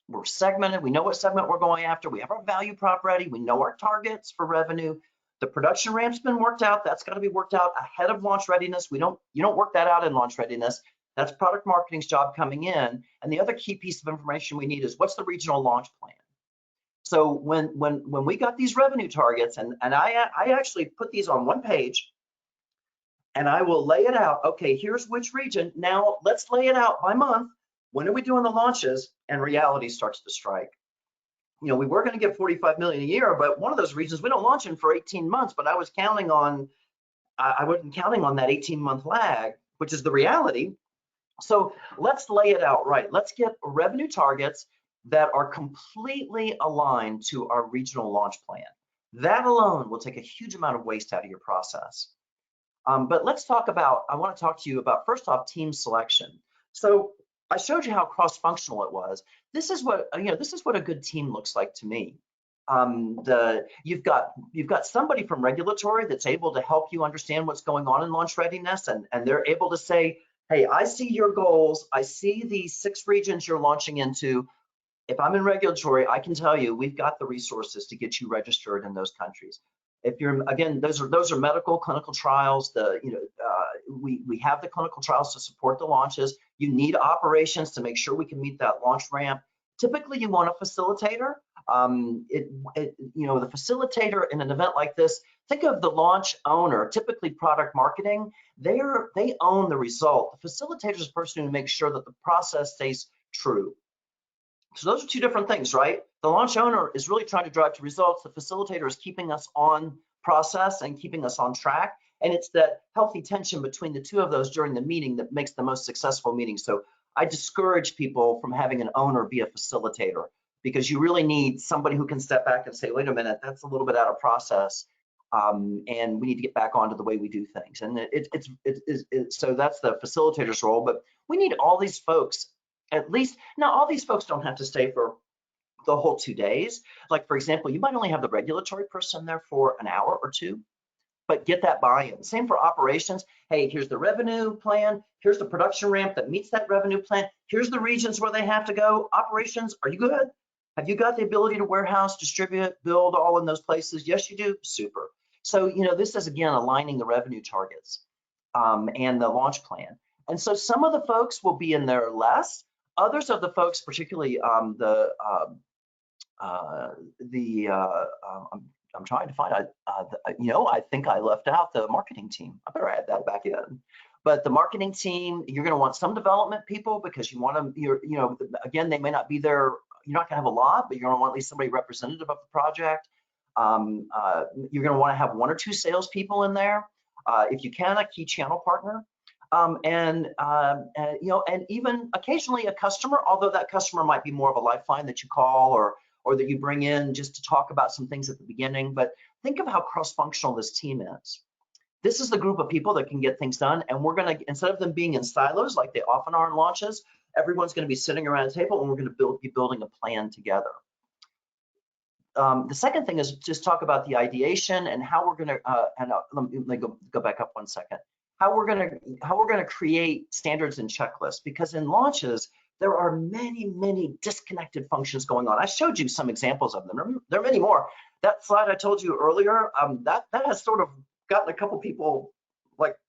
we're segmented, we know what segment we're going after, we have our value prop ready, we know our targets for revenue. The production ramp's been worked out, that's got to be worked out ahead of launch readiness. You don't work that out in launch readiness. That's product marketing's job coming in. And the other key piece of information we need is what's the regional launch plan? So when we got these revenue targets, and I actually put these on one page, and I will lay it out. Okay, here's which region. Now let's lay it out by month. When are we doing the launches? And reality starts to strike. We were going to get 45 million a year, but one of those regions we don't launch in for 18 months. But I wasn't counting on that 18-month lag, which is the reality. So let's lay it out right. Let's get revenue targets that are completely aligned to our regional launch plan. That alone will take a huge amount of waste out of your process. But let's talk about, I want to talk to you about, first off, team selection. So I showed you how cross-functional it was. This is what a good team looks like to me. You've got somebody from regulatory that's able to help you understand what's going on in launch readiness, and they're able to say, hey, I see your goals. I see the 6 regions you're launching into. If I'm in regulatory, I can tell you we've got the resources to get you registered in those countries. If you're, again, those are medical clinical trials. We have the clinical trials to support the launches. You need operations to make sure we can meet that launch ramp. Typically, you want a facilitator. The facilitator in an event like this, think of the launch owner, typically product marketing. They own the result. The facilitator is the person who makes sure that the process stays true. So those are 2 different things, right? The launch owner is really trying to drive to results. The facilitator is keeping us on process and keeping us on track. And it's that healthy tension between the 2 of those during the meeting that makes the most successful meeting. So I discourage people from having an owner be a facilitator, because you really need somebody who can step back and say, wait a minute, that's a little bit out of process. And we need to get back onto the way we do things. And so that's the facilitator's role. But we need all these folks. At least, now all these folks don't have to stay for the whole 2 days. Like, for example, you might only have the regulatory person there for an hour or 2, but get that buy-in. Same for operations. Hey, here's the revenue plan. Here's the production ramp that meets that revenue plan. Here's the regions where they have to go. Operations, are you good? Have you got the ability to warehouse, distribute, build all in those places? Yes, you do. Super. So, this is, again, aligning the revenue targets and the launch plan. And so some of the folks will be in there less. Others of the folks, particularly I'm trying to find, I think I left out the marketing team. I better add that back in. But the marketing team, you're going to want some development people, because you want them, again, they may not be there. You're not going to have a lot, but you're going to want at least somebody representative of the project. You're going to want to have 1 or 2 salespeople in there. If you can, a key channel partner. And even occasionally a customer, although that customer might be more of a lifeline that you call or that you bring in just to talk about some things at the beginning. But think of how cross-functional this team is. This is the group of people that can get things done, and we're going to, instead of them being in silos like they often are in launches, everyone's going to be sitting around a table, and we're going to be building a plan together. The second thing is just talk about the ideation and how we're going to, let me go back up 1 second. How we're going to create standards and checklists, because in launches there are many disconnected functions going on. I showed you some examples of them. There are many more. That slide I told you earlier, that has sort of gotten a couple people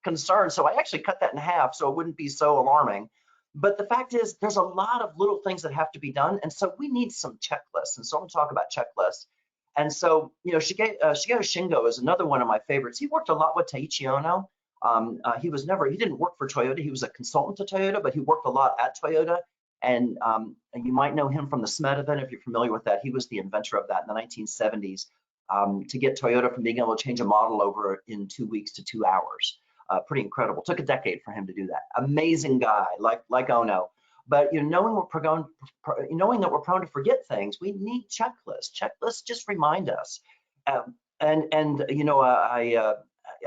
concerned, so I actually cut that in half so it wouldn't be so alarming. But the fact is, there's a lot of little things that have to be done, and so we need some checklists. And so I'm going to talk about checklists. And so, Shigeru Shingo is another one of my favorites. He worked a lot with Taiichi Ohno. He didn't work for Toyota. He was a consultant to Toyota, but he worked a lot at Toyota. And you might know him from the SMED event if you're familiar with that. He was the inventor of that in the 1970s to get Toyota from being able to change a model over in 2 weeks to 2 hours. Pretty incredible. Took a decade for him to do that. Amazing guy, like Ohno. But knowing that we're prone to forget things, we need checklists. Checklists just remind us. A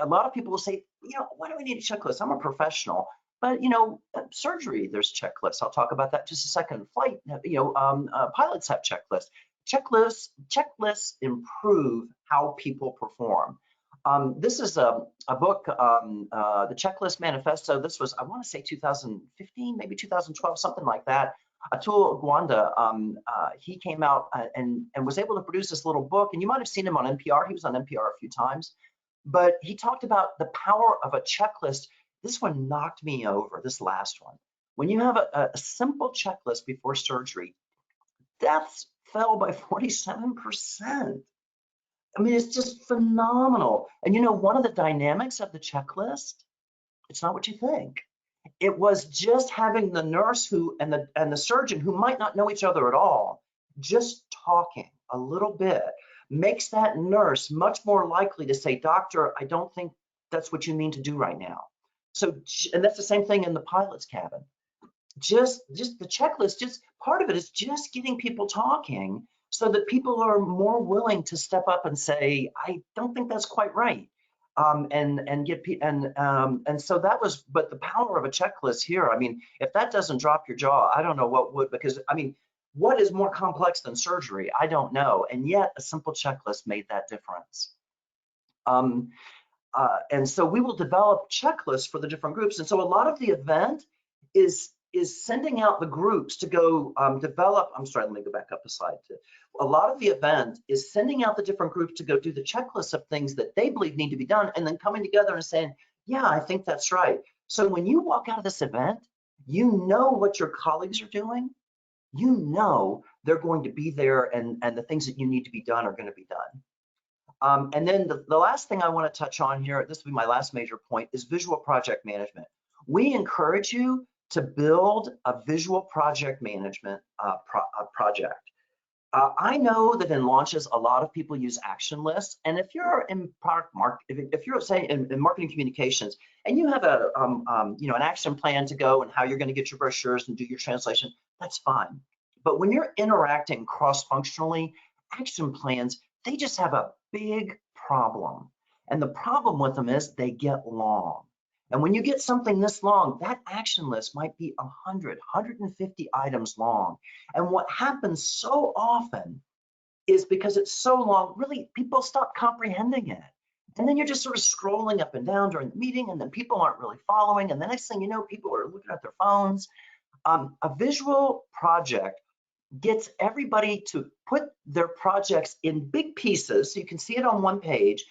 lot of people will say, why do we need a checklist? I'm a professional. But surgery, there's checklists. I'll talk about that in just a second. Flight, pilots have checklists. Checklists improve how people perform. This is a book, the Checklist Manifesto. This was, I want to say 2015, maybe 2012, something like that. Atul Gawande, he came out and was able to produce this little book, and you might have seen him on NPR. He was on NPR a few times, but he talked about the power of a checklist. This one knocked me over, this last one. When you have a simple checklist before surgery, deaths fell by 47%. I mean, it's just phenomenal. And one of the dynamics of the checklist, it's not what you think. It was just having the nurse and the surgeon, who might not know each other at all, just talking a little bit makes that nurse much more likely to say, "Doctor, I don't think that's what you mean to do right now." So, and that's the same thing in the pilot's cabin. Just the checklist, just part of it is just getting people talking so that people are more willing to step up and say, "I don't think that's quite right." And so that was, but the power of a checklist here, I mean, if that doesn't drop your jaw, I don't know what would, because I mean, what is more complex than surgery? I don't know. And yet a simple checklist made that difference. And so we will develop checklists for the different groups. And so a lot of the event is sending out the groups to go develop. I'm sorry, let me go back up a slide. A lot of the event is sending out the different groups to go do the checklist of things that they believe need to be done, and then coming together and saying, "Yeah, I think that's right." So when you walk out of this event, you know what your colleagues are doing. You know they're going to be there, and the things that you need to be done are going to be done. And then the last thing I want to touch on here, this will be my last major point, is visual project management. We encourage you to build a visual project management project. I know that in launches, a lot of people use action lists, and if you're in if you're say in marketing communications, and you have an action plan to go and how you're going to get your brochures and do your translation, that's fine. But when you're interacting cross-functionally, action plans, they just have a big problem, and the problem with them is they get long. And when you get something this long, that action list might be 100, 150 items long. And what happens so often is, because it's so long, really people stop comprehending it. And then you're just sort of scrolling up and down during the meeting, and then people aren't really following. And the next thing you know, people are looking at their phones. A visual project gets everybody to put their projects in big pieces so you can see it on one page.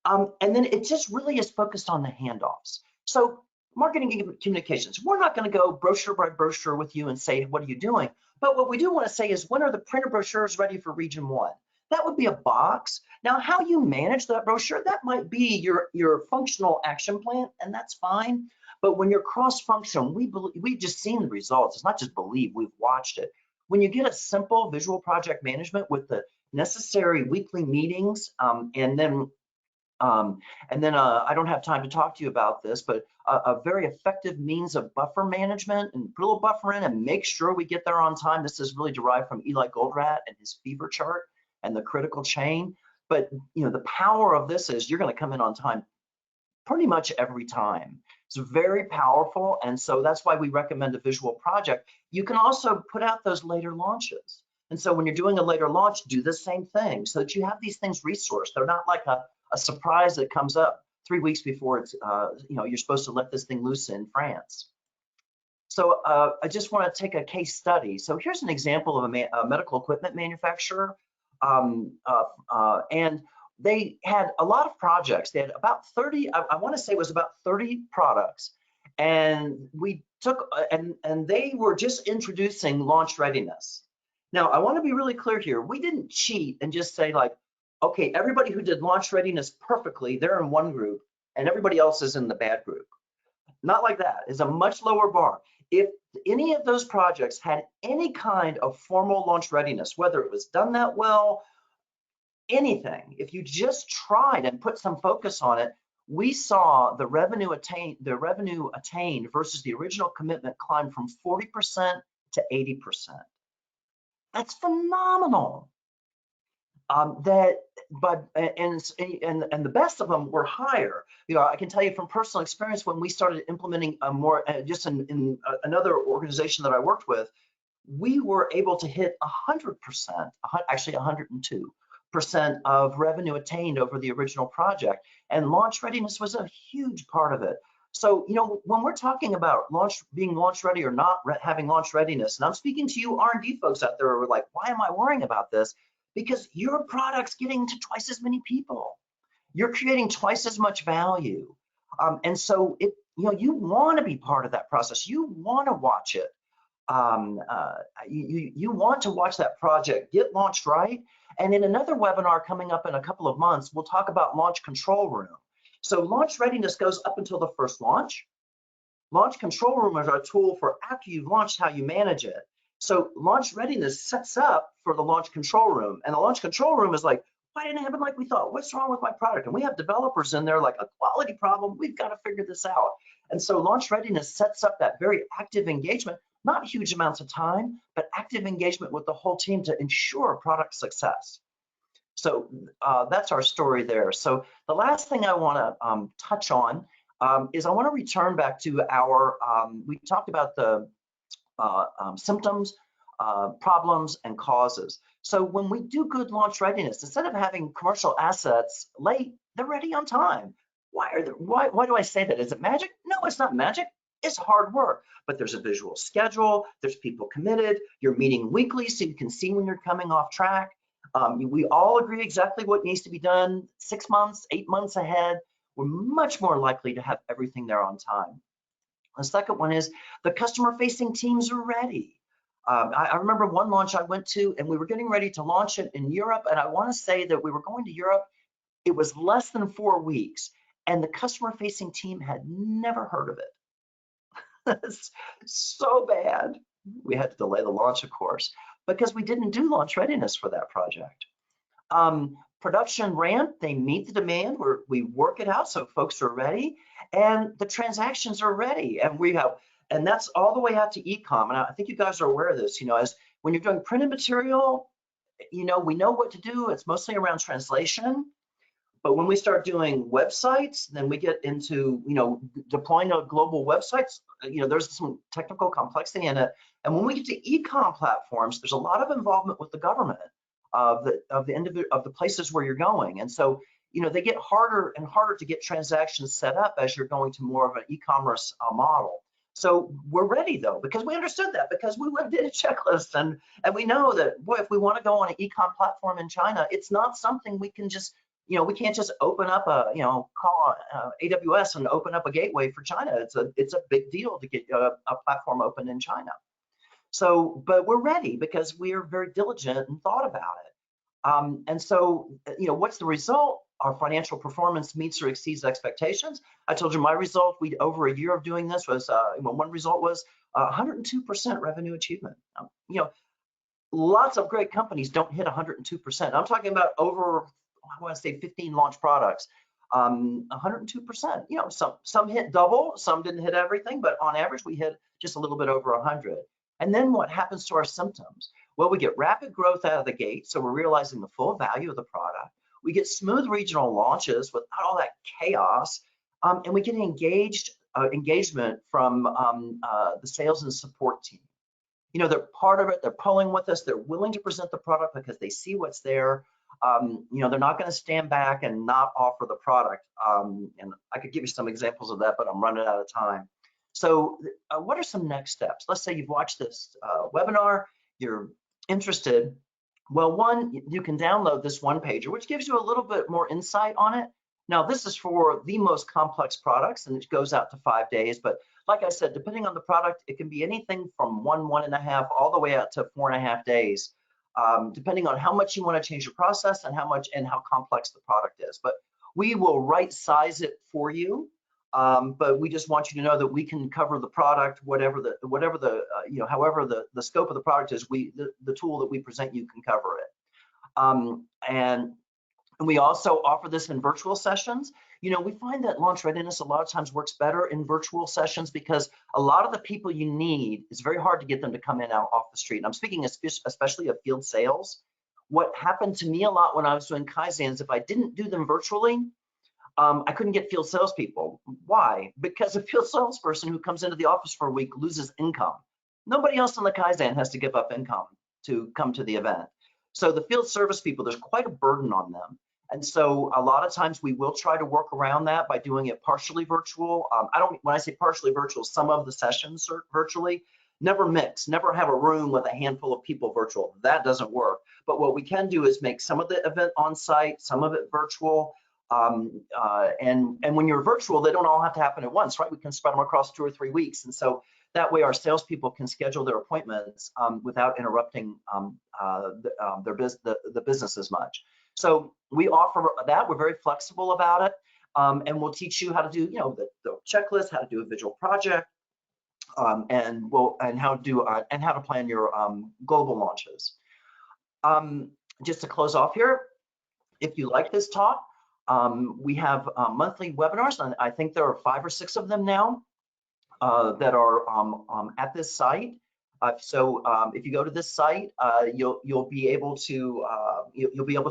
And then it just really is focused on the handoffs. So marketing and communications, we're not going to go brochure by brochure with you and say, "What are you doing?" But what we do want to say is, when are the printed brochures ready for region 1? That would be a box. Now, how you manage that brochure, that might be your functional action plan, and that's fine. But when you're cross-function, we've just seen the results. It's not just believe, we've watched it. When you get a simple visual project management with the necessary weekly meetings, and then I don't have time to talk to you about this, but a very effective means of buffer management, and put a little buffer in and make sure we get there on time. This is really derived from Eli Goldratt and his fever chart and the critical chain. But the power of this is you're going to come in on time pretty much every time. It's very powerful, and so that's why we recommend a visual project. You can also put out those later launches. And so when you're doing a later launch, do the same thing so that you have these things resourced. They're not like a surprise that comes up 3 weeks before it's you're supposed to let this thing loose in France. So I just want to take a case study. So here's an example of a medical equipment manufacturer, and they had a lot of projects. They had about 30, I want to say it was about 30 products, and we took and they were just introducing launch readiness. Now, I want to be really clear here. We didn't cheat and just say, like, okay, everybody who did launch readiness perfectly, they're in one group, and everybody else is in the bad group. Not like that. It's a much lower bar. If any of those projects had any kind of formal launch readiness, whether it was done that well, anything, if you just tried and put some focus on it, we saw the revenue attained versus the original commitment climb from 40% to 80%. That's phenomenal. And the best of them were higher. I can tell you from personal experience, when we started implementing a more, just in another organization that I worked with, we were able to hit 100%, actually 102% of revenue attained over the original project. And launch readiness was a huge part of it. So, when we're talking about being launch ready or not having launch readiness, and I'm speaking to you R&D folks out there who are like, why am I worrying about this? Because your product's getting to twice as many people. You're creating twice as much value. And so you want to be part of that process. You want to watch it. You want to watch that project get launched right. And in another webinar coming up in a couple of months, we'll talk about launch control room. So launch readiness goes up until the first launch. Launch control room is our tool for after you've launched, how you manage it. So launch readiness sets up for the launch control room. And the launch control room is like, why didn't it happen like we thought? What's wrong with my product? And we have developers in there like, a quality problem, we've got to figure this out. And so launch readiness sets up that very active engagement, not huge amounts of time, but active engagement with the whole team to ensure product success. So that's our story there. So the last thing I want to touch on is I want to return back to our, we talked about the symptoms, problems, and causes. So when we do good launch readiness, instead of having commercial assets late, they're ready on time. Why do I say that? Is it magic? No, it's not magic. It's hard work, but there's a visual schedule. There's people committed. You're meeting weekly so you can see when you're coming off track. We all agree exactly what needs to be done 6 months, 8 months ahead. We're much more likely to have everything there on time. The second one is the customer-facing teams are ready. I remember one launch I went to, and we were getting ready to launch it in Europe, and I want to say that we were going to Europe. It was less than 4 weeks, and the customer-facing team had never heard of it. It's so bad. We had to delay the launch, of course, because we didn't do launch readiness for that project. Production ramp, they meet the demand, we work it out so folks are ready, and the transactions are ready, and that's all the way out to e-com. And I think you guys are aware of this, as when you're doing printed material, we know what to do. It's mostly around translation. But when we start doing websites, then we get into, deploying a global websites, there's some technical complexity in it. And when we get to e-com platforms, there's a lot of involvement with the government of the places where you're going. And so, they get harder and harder to get transactions set up as you're going to more of an e-commerce model. So we're ready though, because we understood that, because we went and did a checklist, and we know that, boy, if we want to go on an e-com platform in China, it's not something we can just, we can't just open up call AWS and open up a gateway for China. It's a big deal to get a platform open in China. So, but we're ready because we are very diligent and thought about it. And so, what's the result? Our financial performance meets or exceeds expectations. I told you my result, over a year of doing this was, one result was 102% revenue achievement. Lots of great companies don't hit 102%. I'm talking about over, I want to say 15 launch products, 102%. Some hit double, some didn't hit everything, but on average, we hit just a little bit over 100. And then what happens to our symptoms? Well, we get rapid growth out of the gate, so we're realizing the full value of the product. We get smooth regional launches without all that chaos, and we get engagement from the sales and support team. They're part of it. They're pulling with us. They're willing to present the product because they see what's there. They're not going to stand back and not offer the product. And I could give you some examples of that, but I'm running out of time. So what are some next steps? Let's say you've watched this webinar, you're interested. Well, one, you can download this one-pager, which gives you a little bit more insight on it. Now, this is for the most complex products, and it goes out to 5 days. But like I said, depending on the product, it can be anything from 1.5, all the way out to 4.5 days, depending on how much you want to change your process and how complex the product is. But we will right size it for you. But we just want you to know that we can cover the product, however the scope of the product is. The tool that we present you can cover it. And we also offer this in virtual sessions. We find that launch readiness a lot of times works better in virtual sessions because a lot of the people you need, it's very hard to get them to come in out off the street. And I'm speaking especially of field sales. What happened to me a lot when I was doing Kaizens, if I didn't do them virtually, I couldn't get field salespeople. Why? Because a field salesperson who comes into the office for a week loses income. Nobody else in the Kaizen has to give up income to come to the event. So the field service people, there's quite a burden on them. And so a lot of times we will try to work around that by doing it partially virtual. When I say partially virtual, some of the sessions are virtually. Never mix, never have a room with a handful of people virtual. That doesn't work. But what we can do is make some of the event on site, some of it virtual. And when you're virtual, they don't all have to happen at once, right? We can spread them across 2 or 3 weeks. And so that way our salespeople can schedule their appointments without interrupting the business as much. So we offer that. We're very flexible about it. And we'll teach you how to do, the checklist, how to do a visual project, and how to plan your global launches. Just to close off here, if you like this talk, we have monthly webinars, and I think there are 5 or 6 of them now that are at this site. So if you go to this site, you'll be able to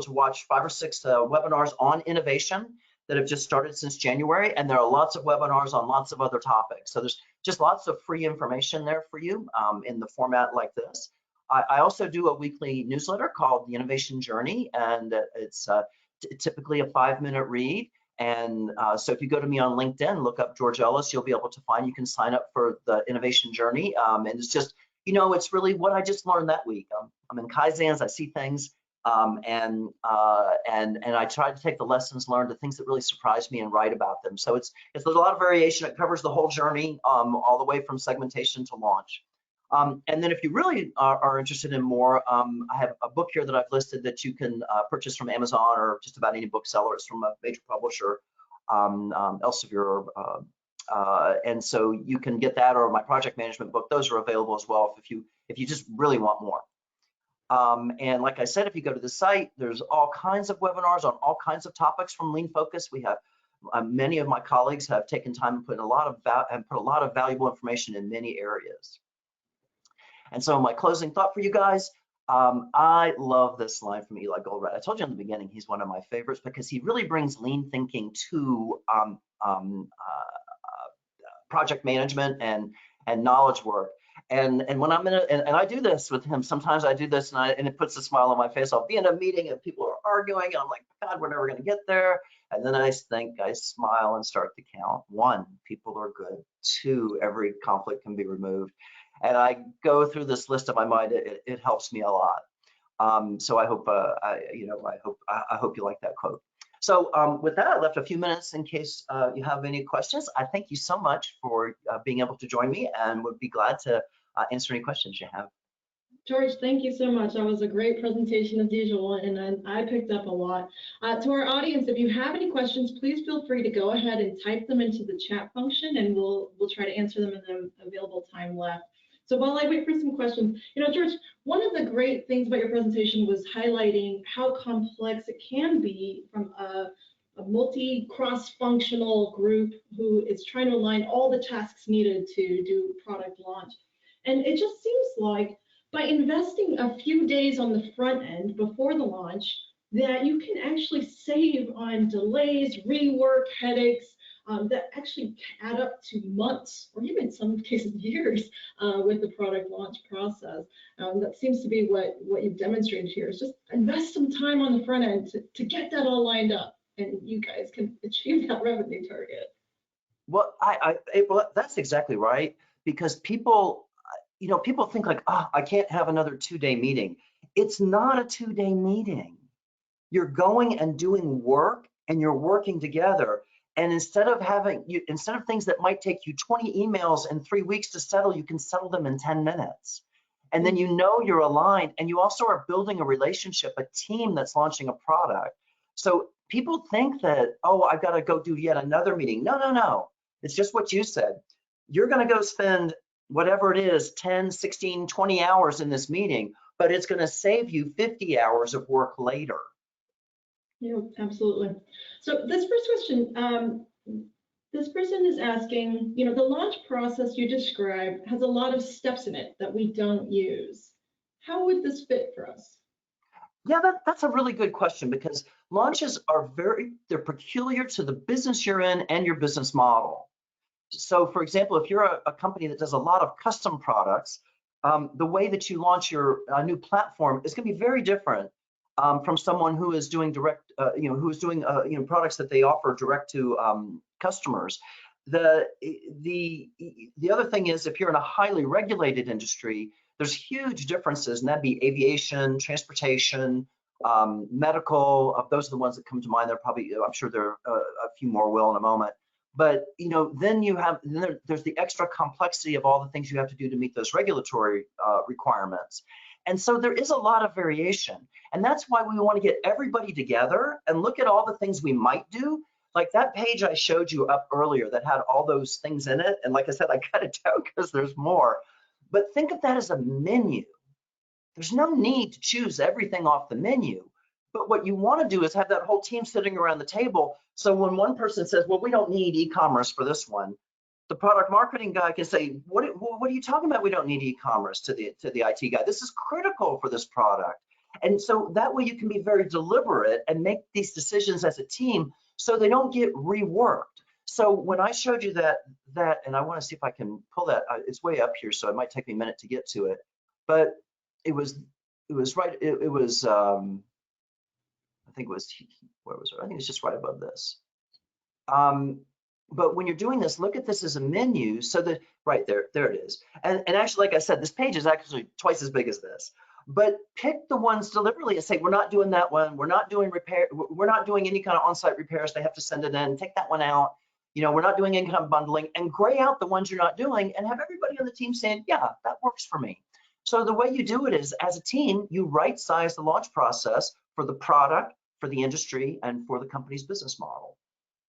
watch 5 or 6 webinars on innovation that have just started since January, and there are lots of webinars on lots of other topics. So there's just lots of free information there for you in the format like this. I also do a weekly newsletter called The Innovation Journey, and it's typically a 5-minute read. And so if you go to me on LinkedIn, look up George Ellis, you'll be able to find, you can sign up for the Innovation Journey. And it's just, it's really what I just learned that week. I'm in Kaizens, I see things, and I try to take the lessons learned, the things that really surprised me, and write about them. So it's a lot of variation. It covers the whole journey, all the way from segmentation to launch. And then if you really are interested in more, I have a book here that I've listed that you can purchase from Amazon or just about any bookseller. It's from a major publisher, Elsevier. And so you can get that, or my project management book. Those are available as well if you just really want more. And like I said, if you go to the site, there's all kinds of webinars on all kinds of topics from Lean Focus. We have many of my colleagues have taken time and put a lot of valuable information in many areas. And so my closing thought for you guys, I love this line from Eli Goldratt. I told you in the beginning, he's one of my favorites because he really brings lean thinking to project management and knowledge work. And when I'm in and I do this with him, sometimes I do this and it puts a smile on my face. I'll be in a meeting and people are arguing and I'm like, God, we're never gonna get there. And then I smile and start to count. 1, people are good. 2, every conflict can be removed. And I go through this list in my mind. It helps me a lot. So I hope I hope you like that quote. So with that, I left a few minutes in case you have any questions. I thank you so much for being able to join me, and would be glad to answer any questions you have. George, thank you so much. That was a great presentation as usual, and I picked up a lot. To our audience, if you have any questions, please feel free to go ahead and type them into the chat function, and we'll try to answer them in the available time left. So while I wait for some questions, George, one of the great things about your presentation was highlighting how complex it can be from a multi-cross-functional group who is trying to align all the tasks needed to do product launch. And it just seems like by investing a few days on the front end before the launch, that you can actually save on delays, rework, headaches, that actually add up to months or even in some cases years with the product launch process. That seems to be what you've demonstrated here, is just invest some time on the front end to get that all lined up, and you guys can achieve that revenue target. Well, April, that's exactly right, because people think like, oh, I can't have another 2-day meeting. It's not a 2-day meeting. You're going and doing work, and you're working together. And instead of things that might take you 20 emails and 3 weeks to settle, you can settle them in 10 minutes. And then you're aligned, and you also are building a relationship, a team that's launching a product. So people think that, oh, I've got to go do yet another meeting. No. It's just what you said. You're going to go spend whatever it is, 10, 16, 20 hours in this meeting, but it's going to save you 50 hours of work later. Yeah, absolutely. So this first question, this person is asking, the launch process you described has a lot of steps in it that we don't use. How would this fit for us? Yeah, that's a really good question because launches are they're peculiar to the business you're in and your business model. So for example, if you're a company that does a lot of custom products, the way that you launch your new platform is going to be very different from someone who is doing direct, who is doing products that they offer direct to customers. The other thing is, if you're in a highly regulated industry, there's huge differences, and that'd be aviation, transportation, medical. Those are the ones that come to mind. There probably, I'm sure there are a few more will in a moment. But then there's the extra complexity of all the things you have to do to meet those regulatory requirements. And so there is a lot of variation. And that's why we want to get everybody together and look at all the things we might do. Like that page I showed you up earlier that had all those things in it. And like I said, I cut it down because there's more. But think of that as a menu. There's no need to choose everything off the menu. But what you want to do is have that whole team sitting around the table. So when one person says, well, we don't need e-commerce for this one, the product marketing guy can say, what are you talking about? We don't need e-commerce to the IT guy. This is critical for this product. And so that way you can be very deliberate and make these decisions as a team so they don't get reworked. So when I showed you that, and I want to see if I can pull that, it's way up here, so it might take me a minute to get to it. But it was right, it was, I think it was, where was it? I think it's just right above this. But when you're doing this, look at this as a menu so that, right there it is. And actually, like I said, this page is actually twice as big as this. But pick the ones deliberately and say, we're not doing that one. We're not doing repair. We're not doing any kind of on-site repairs. They have to send it in. Take that one out. We're not doing any kind of bundling, and gray out the ones you're not doing and have everybody on the team saying, yeah, that works for me. So the way you do it is, as a team, you right size the launch process for the product, for the industry, and for the company's business model.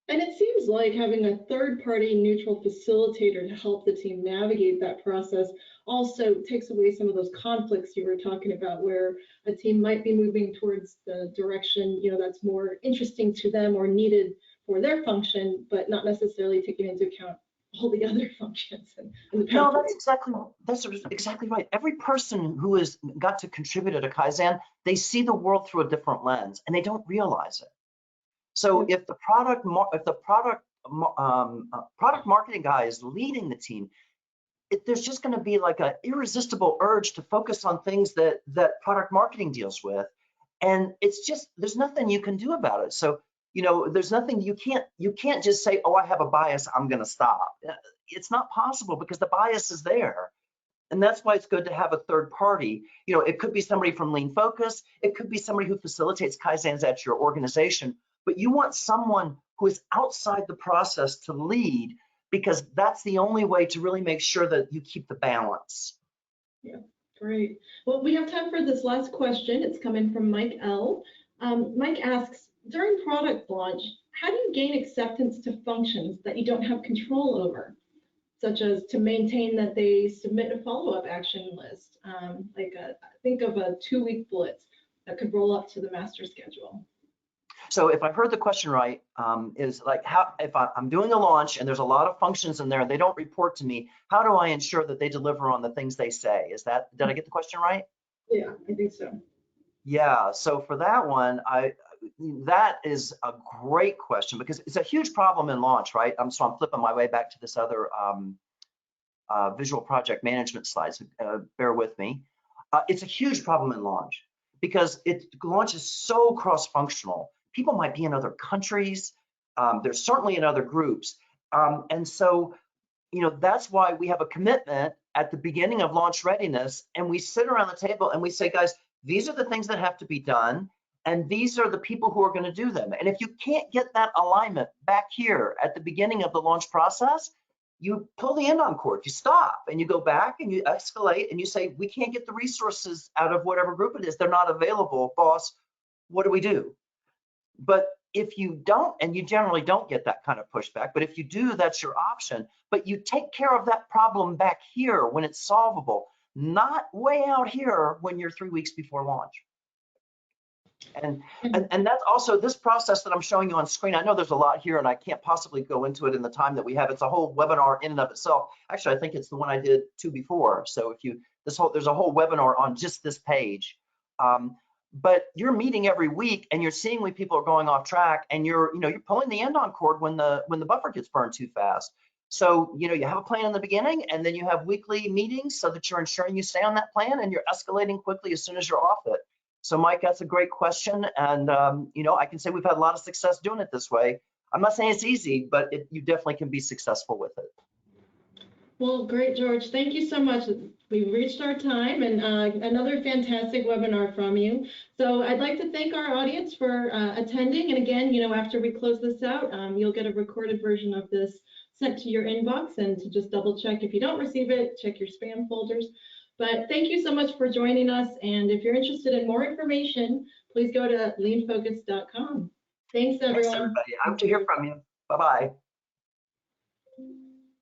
And it seems like having a third-party neutral facilitator to help the team navigate that process also takes away some of those conflicts you were talking about, where a team might be moving towards the direction that's more interesting to them or needed for their function, but not necessarily taking into account all the other functions. No, that's exactly right. Every person who has got to contribute at a Kaizen, they see the world through a different lens, and they don't realize it. So if the product marketing guy is leading the team, there's just going to be like an irresistible urge to focus on things that product marketing deals with, and it's just, there's nothing you can do about it. So there's nothing, you can't just say, oh, I have a bias, I'm going to stop. It's not possible because the bias is there. And that's why it's good to have a third party. It could be somebody from Lean Focus, it could be somebody who facilitates Kaizens at your organization, but you want someone who is outside the process to lead, because that's the only way to really make sure that you keep the balance. Yeah, great. Well, we have time for this last question. It's coming from Mike L. Mike asks, during product launch, how do you gain acceptance to functions that you don't have control over, such as to maintain that they submit a follow-up action list, think of a 2-week blitz that could roll up to the master schedule? So if I heard the question right, is like, how, if I'm doing a launch and there's a lot of functions in there and they don't report to me, how do I ensure that they deliver on the things they say? Did I get the question right? Yeah, I think so. Yeah, so for that one, that is a great question because it's a huge problem in launch, right? So I'm flipping my way back to this other visual project management slides. Bear with me. It's a huge problem in launch because launch is so cross-functional. People might be in other countries. They're certainly in other groups. And so, that's why we have a commitment at the beginning of launch readiness, and we sit around the table and we say, guys, these are the things that have to be done, and these are the people who are going to do them. And if you can't get that alignment back here at the beginning of the launch process, you pull the end on cord, you stop and you go back and you escalate and you say, we can't get the resources out of whatever group it is. They're not available, boss. What do we do? But if you don't, and you generally don't get that kind of pushback, but if you do, that's your option. But you take care of that problem back here when it's solvable, not way out here when you're 3 weeks before launch. And that's also this process that I'm showing you on screen. I know there's a lot here and I can't possibly go into it in the time that we have. It's a whole webinar in and of itself. Actually, I think it's the one I did 2 before. So there's a whole webinar on just this page. but you're meeting every week and you're seeing when people are going off track, and you're pulling the end on cord when the buffer gets burned too fast. So, you have a plan in the beginning, and then you have weekly meetings so that you're ensuring you stay on that plan, and you're escalating quickly as soon as you're off it. So Mike, that's a great question. And, I can say we've had a lot of success doing it this way. I'm not saying it's easy, but you definitely can be successful with it. Well, great, George. Thank you so much. We've reached our time, and another fantastic webinar from you. So I'd like to thank our audience for attending. And again, after we close this out, you'll get a recorded version of this sent to your inbox, and to just double check if you don't receive it, check your spam folders. But thank you so much for joining us. And if you're interested in more information, please go to leanfocus.com. Thanks, everyone. Thanks, everybody. I hope to hear from you. Bye-bye.